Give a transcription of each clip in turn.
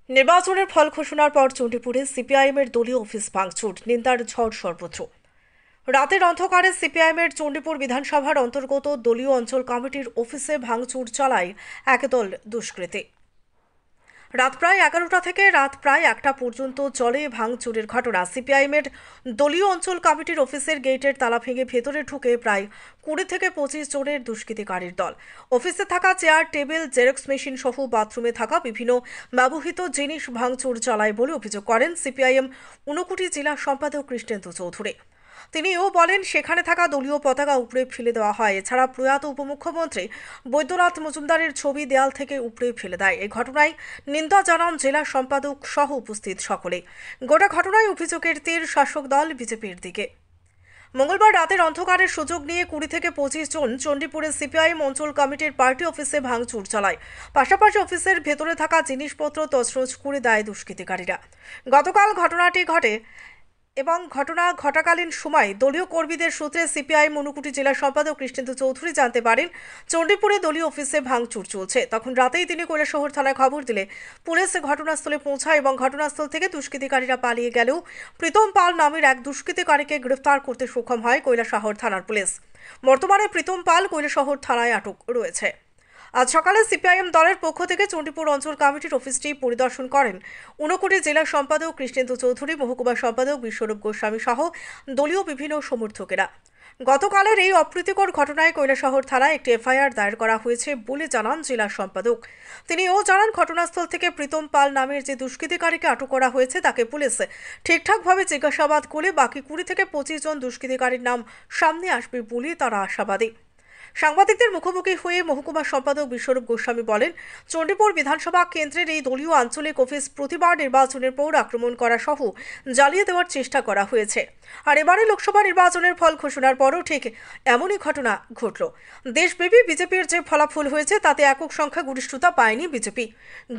নির্বাচনের ফল ঘোষণার পর চণ্ডীপুরে সিপিআইএমের দলীয় অফিস ভাঙচুর, নিন্দার ঝড় সর্বত্র। রাতের অন্ধকারে সিপিআইএমের চণ্ডীপুর বিধানসভার অন্তর্গত দলীয় অঞ্চল কমিটির অফিসে ভাঙচুর চালায় একদল দুষ্কৃতী। রাত প্রায় 11টা থেকে রাত প্রায় 1টা পর্যন্ত চলে ভাঙচুরের ঘটনা। সিপিআইএমের দলীয় অঞ্চল কমিটির অফিসের গেটের তালা ভেঙে ভেতরে ঢুকে প্রায় 20 থেকে 25 জনের দুষ্কৃতিকারীর দল অফিসে থাকা চেয়ার, টেবিল, জেরক্স মেশিন সহ বাথরুমে থাকা বিভিন্ন ব্যবহৃত জিনিস ভাঙচুর চালায় বলে অভিযোগ করেন সিপিআইএম ঊনকোটি জেলা সম্পাদক কৃষ্ণেন্দু চৌধুরী। তিনিও বলেন, সেখানে থাকা দলীয় পতাকা উপড়ে ফেলে দেওয়া হয়। এছাড়া প্রয়াত উপমুখ্যমন্ত্রী বৈদ্যনাথ মজুমদারের ছবি দেয়াল থেকে উপড়ে ফেলে দেয়। এই ঘটনায় নিন্দা জানান জেলা সম্পাদক সহ উপস্থিত সকলে। গোটা ঘটনায় অভিযোগের তীর শাসক দল বিজেপির দিকে। মঙ্গলবার রাতের অন্ধকারের সুযোগ নিয়ে 20 থেকে 25 জন চণ্ডীপুরের সিপিআইএম অঞ্চল কমিটির পার্টি অফিসে ভাঙচুর চালায়। পাশাপাশি অফিসের ভেতরে থাকা জিনিসপত্র তছনছ করে দেয় দুষ্কৃতিকারীরা। গতকাল ঘটনাটি ঘটে এবং ঘটনা ঘটাকালীন সময় দলীয় কর্মীদের সূত্রে সিপিআইএম ঊনকোটি জেলা সম্পাদক কৃষ্ণেন্দু চৌধুরী জানতে পারেন চণ্ডীপুরে দলীয় অফিসে ভাঙচুর চলছে। তখন রাতেই তিনি কৈলাসহর থানায় খবর দিলে পুলিশ ঘটনাস্থলে পৌঁছায় এবং ঘটনাস্থল থেকে দুষ্কৃতিকারীরা পালিয়ে গেলেও প্রীতম পাল নামের এক দুষ্কৃতিকারীকে গ্রেফতার করতে সক্ষম হয় কৈলাসহর থানার পুলিশ। বর্তমানে প্রীতম পাল কৈলাসহর থানায় আটক রয়েছে। আজ সকালে সিপিআইএম দলের পক্ষ থেকে চণ্ডীপুর অঞ্চল কমিটির অফিসটি পরিদর্শন করেন ঊনকোটি জেলা সম্পাদক কৃষ্ণেন্দু চৌধুরী, মহকুমা সম্পাদক বিশ্বরূপ গোস্বামী সহ দলীয় বিভিন্ন সমর্থকেরা। গতকালের এই অপ্রীতিকর ঘটনায় কৈলাসহর থানায় একটি এফআইআর দায়ের করা হয়েছে বলে জানান জেলা সম্পাদক। তিনিও জানান, ঘটনাস্থল থেকে প্রীতম পাল নামের যে দুষ্কৃতিকারীকে আটক করা হয়েছে তাকে পুলিশ ঠিকঠাকভাবে জিজ্ঞাসাবাদ করে বাকি 20 থেকে 25 জন দুষ্কৃতিকারীর নাম সামনে আসবে বলে তারা আশাবাদী। সাংবাদিকদের মুখোমুখি হয়ে মহকুমা সম্পাদক বিশ্বরূপ গোস্বামী বলেন, চণ্ডীপুর বিধানসভা কেন্দ্রের এই দলীয় আঞ্চলিক অফিস প্রতিবার নির্বাচনের পর আক্রমণ করা সহ জ্বালিয়ে দেওয়ার চেষ্টা করা হয়েছে। আর এবারে লোকসভা নির্বাচনের ফল ঘোষণার পরও ঠিক এমনই ঘটনা ঘটল। দেশব্যাপী বিজেপির যে ফলাফল হয়েছে তাতে একক সংখ্যাগরিষ্ঠতা পায়নি বিজেপি।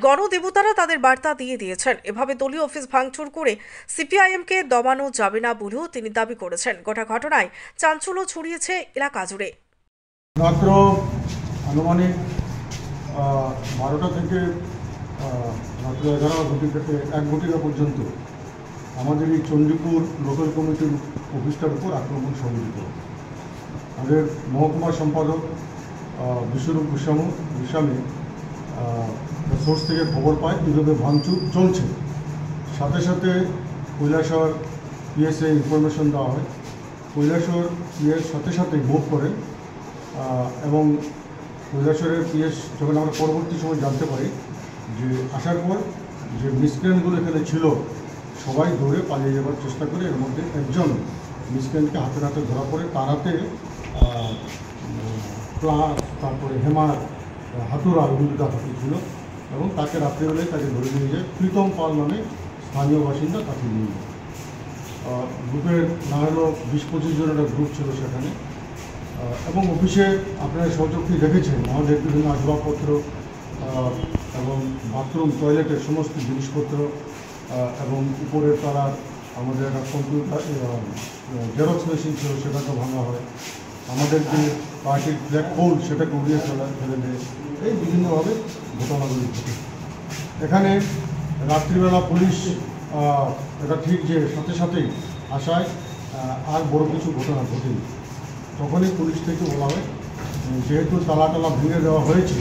গণদেবতারা তাদের বার্তা দিয়ে দিয়েছেন। এভাবে দলীয় অফিস ভাঙচুর করে সিপিআইএমকে দমানো যাবে না বলেও তিনি দাবি করেছেন। গোটা ঘটনায় চাঞ্চল্য ছড়িয়েছে এলাকা জুড়ে। মাত্র আনুমানিক 12টা থেকে রাত্র 11 থেকে 1 ঘটিকা পর্যন্ত আমাদের এই চণ্ডীপুর লোকাল কমিটির অফিসটার উপর আক্রমণ সংঘটিত। আমাদের মহকুমা সম্পাদক বিশ্বরূপ গোস্বামী সোর্স থেকে খবর পায় কীভাবে ভাঙচুর চলছে। সাথে সাথে কৈলাসহর পিএসএ ইনফরমেশন দেওয়া হয়। কৈলাসহর পিএস সাথে সাথে মুভ করেন এবং কৈলাসহরের পিএস যখন আমরা পরবর্তী সময় জানতে পারি যে আসার পর যে মিসক্রিয়েন্টগুলো এখানে ছিল সবাই দৌড়ে পালিয়ে যাওয়ার চেষ্টা করে। এর মধ্যে একজন মিসক্রিয়েন্টকে হাতে হাতে ধরা পড়ে, তার হাতে প্লাস, তারপরে হেমার, হাতুড়া এগুলো তার হাতে ছিল এবং তাকে রাত্রিবেলায় তাকে ধরে নিয়ে যায়। প্রীতম পাল নামে স্থানীয় বাসিন্দা তাকে নিয়ে যায়। গ্রুপের না হলেও 20-25 জনের একটা গ্রুপ ছিল সেখানে এবং অফিসে আপনারা সহযোগী দেখেছেন আমাদের বিভিন্ন আসবাবপত্র এবং বাথরুম, টয়লেটের সমস্ত জিনিসপত্র এবং উপরের তালার আমাদের একটা কম্পিউটার জেরক্স মেশিন ছিল সেটাকে ভাঙা হয়। আমাদের যে পার্টির ব্ল্যাক হোল সেটাকে উড়িয়ে ফেলে দেয়। এই বিভিন্নভাবে ঘটনাগুলি ঘটে। এখানে রাত্রিবেলা পুলিশ এটা ঠিক যে সাথে সাথেই আসায় আর বড় কিছু ঘটনা ঘটেনি। তখনই পুলিশ থেকে বলা হয় যেহেতু তালা ভেঙে দেওয়া হয়েছে,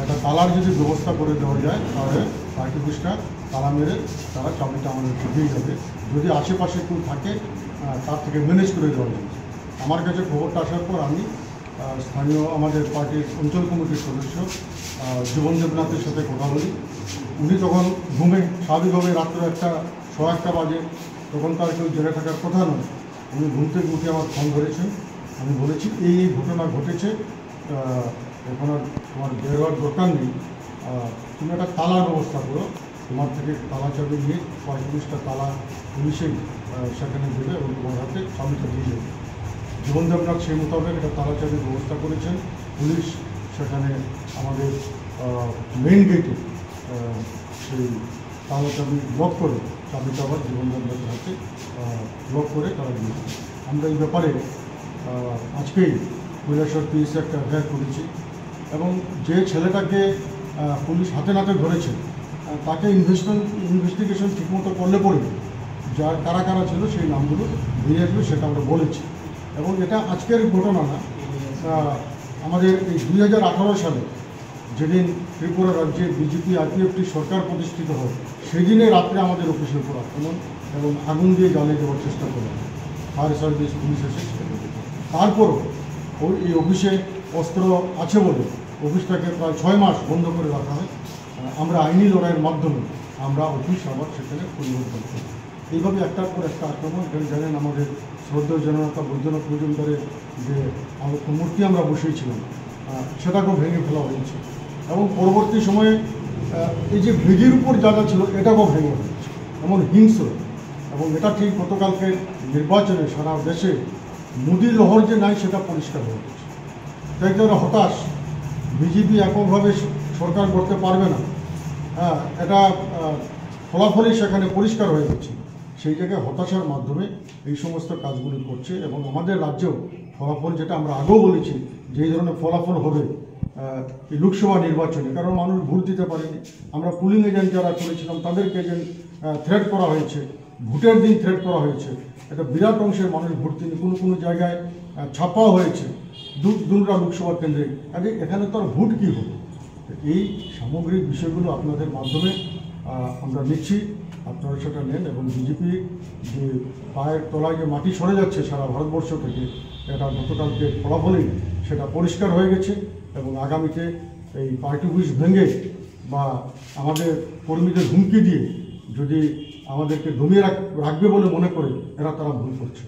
একটা তালার যদি ব্যবস্থা করে দেওয়া যায় তাহলে পার্টি অফিসটা তালা মেরে তারা চাবিটা আমাদেরকে দিয়ে যাবে। যদি আশেপাশে কেউ থাকে তার থেকে ম্যানেজ করে দেওয়া যায়। আমার কাছে খবরটা আসার পর আমি স্থানীয় আমাদের পার্টির অঞ্চল কমিটির সদস্য জীবন দেবনাথের সাথে কথা বলি। উনি তখন ঘুমে স্বাভাবিকভাবে রাত্রে 1:15 বাজে, তখন তার কেউ জেনে থাকার কথা নয়। উনি ঘুম থেকে উঠে আমার ফোন ধরেছেন। আমি বলেছি এই ঘটনা ঘটেছে, এখন আর তোমার বেরোয়ার দরকার নেই, তুমি একটা তালার ব্যবস্থা করো। তোমার থেকে তালা চাবি নিয়ে 35টা তালা পুলিশেই সেখানে দেবে এবং তোমার হাতে চাবিটা দিয়ে দেবে। জীবন দেবনাথ সেই মোতাবেক একটা তালা চাবির ব্যবস্থা করেছেন। পুলিশ সেখানে আমাদের মেইন গেটে সেই তালা চাবি লক করে চাবিটা আবার জীবন দেবনাথের হাতে লক করে তারা দিয়েছে। আমরা এই ব্যাপারে আজকেই কৈলাসহর পিএসে একটা এফআইআর করেছি এবং যে ছেলেটাকে পুলিশ হাতে নাতে ধরেছে তাকে ইনভেস্টিগেশন ঠিকমতো করলে পরে যার কারা কারা ছিল সেই নামগুলো বেরিয়ে আসবে, সেটা আমরা বলেছি। এবং এটা আজকের ঘটনা না, আমাদের এই 2018 সালে যেদিন ত্রিপুরা রাজ্যে বিজেপি আরপিএফটি সরকার প্রতিষ্ঠিত হয়, সেদিনে রাত্রে আমাদের অফিসের উপর আক্রমণ এবং আগুন দিয়ে জ্বালিয়ে দেওয়ার চেষ্টা করা হয়। ফায়ার সার্ভিস, পুলিশ এসে তারপরও এই অফিসে অস্ত্র আছে বলে অফিসটাকে প্রায় 6 মাস বন্ধ করে রাখা হয়। আমরা আইনি লড়াইয়ের মাধ্যমে আমরা অফিস আবার সেখানে পরিবর্তন করি। এইভাবে একটার পর একটা আক্রমণ। জানেন আমাদের শ্রদ্ধেয় জননেতা বৈদ্যনাথ মজুমদারের যে মূর্তি আমরা বসিয়েছিলাম, সেটাকেও ভেঙে ফেলা হয়েছে। এবং পরবর্তী সময়ে এই যে ব্রিজের উপর জায়গা ছিল এটাকেও ভেঙে হয়েছে, এমন হিংস্র। এবং এটা ঠিক গতকালকে নির্বাচনে সারা দেশে মোদী লহর যে নাই সেটা পরিষ্কার হয়ে গেছে। তাই তারা হতাশ, বিজেপি এককভাবে সরকার করতে পারবে না, এটা ফলাফলই সেখানে পরিষ্কার হয়ে গেছে। সেই জায়গায় হতাশার মাধ্যমে এই সমস্ত কাজগুলি করছে। এবং আমাদের রাজ্যেও ফলাফল, যেটা আমরা আগেও বলেছি যে এই ধরনের ফলাফল হবে এই লোকসভা নির্বাচনে, কারণ মানুষ ভোট দিতে পারেনি। আমরা পুলিং এজেন্ট যারা করেছিলাম তাদেরকে এজেন্ট থ্রেট করা হয়েছে, ভোটের দিন থ্রেট করা হয়েছে। একটা বিরাট অংশের মানুষ ভোট দিন, কোনো কোনো জায়গায় ছাপাও হয়েছে দুলরা লোকসভা কেন্দ্রে। আরে এখানে তো আর ভোট কী হবে? এই সামগ্রিক বিষয়গুলো আপনাদের মাধ্যমে আমরা নিচ্ছি, আপনারা সেটা নেন। এবং বিজেপি যে পায়ের তলায় যে মাটি সরে যাচ্ছে সারা ভারতবর্ষ থেকে, এটা গতকালকে ফলাফলেই সেটা পরিষ্কার হয়ে গেছে। এবং আগামীতে এই পার্টি অফিস ভেঙে বা আমাদের কর্মীদের হুমকি দিয়ে যদি আমাদেরকে দমিয়ে রাখবে বলে মনে করে, তারা ভুল করছে।